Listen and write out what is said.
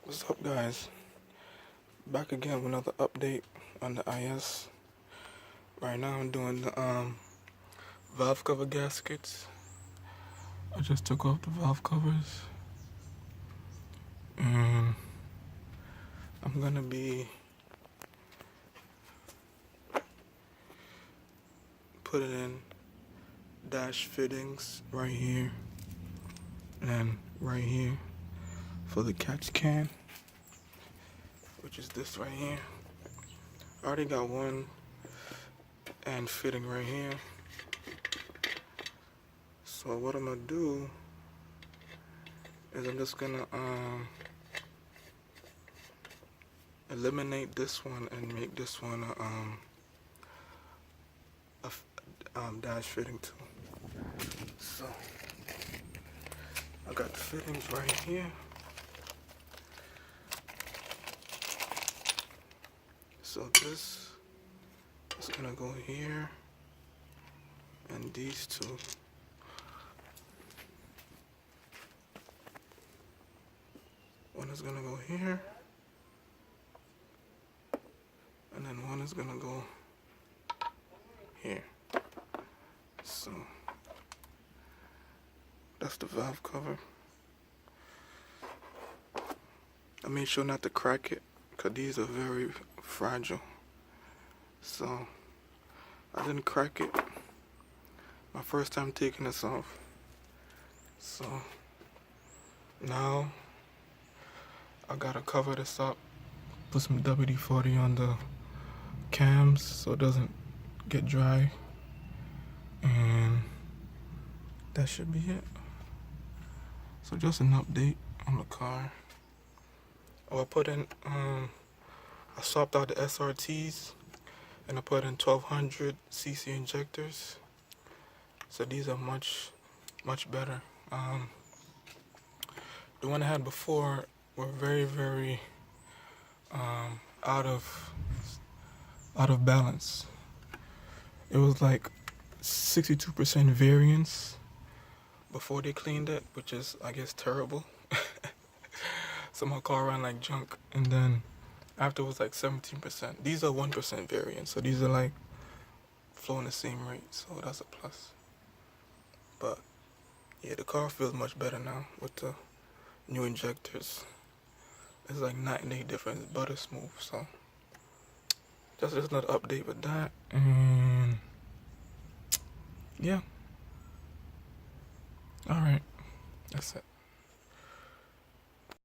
What's up, guys? Back again with another update on the IS. Right now I'm doing the valve cover gaskets. I just took off the valve covers and I'm gonna be putting in dash fittings right here and right here for the catch can, which is this right here. I already got one and fitting right here. So what I'm gonna do is I'm just gonna eliminate this one and make this one a dash fitting too. So I got the fittings right here. So this is gonna go here, and these two one is gonna go here, and then one is gonna go here. So that's the valve cover. I made sure not to crack it because these are very fragile. So I didn't crack it. My first time taking this off. So now I gotta cover this up, put some WD-40 on the cams so it doesn't get dry, and that should be it. So just an update on the car. Oh, I put in I swapped out the SRTs and I put in 1200cc injectors. So these are much better. The one I had before were very out of balance. It was like 62% variance before they cleaned it, which is, I guess, terrible. So my car ran like junk, and then after it was like 17%. These are 1% variance, so these are like flowing the same rate, so that's a plus. But yeah, the car feels much better now with the new injectors. It's like night and day difference, butter smooth. So just another update with that, and yeah. All right, that's it.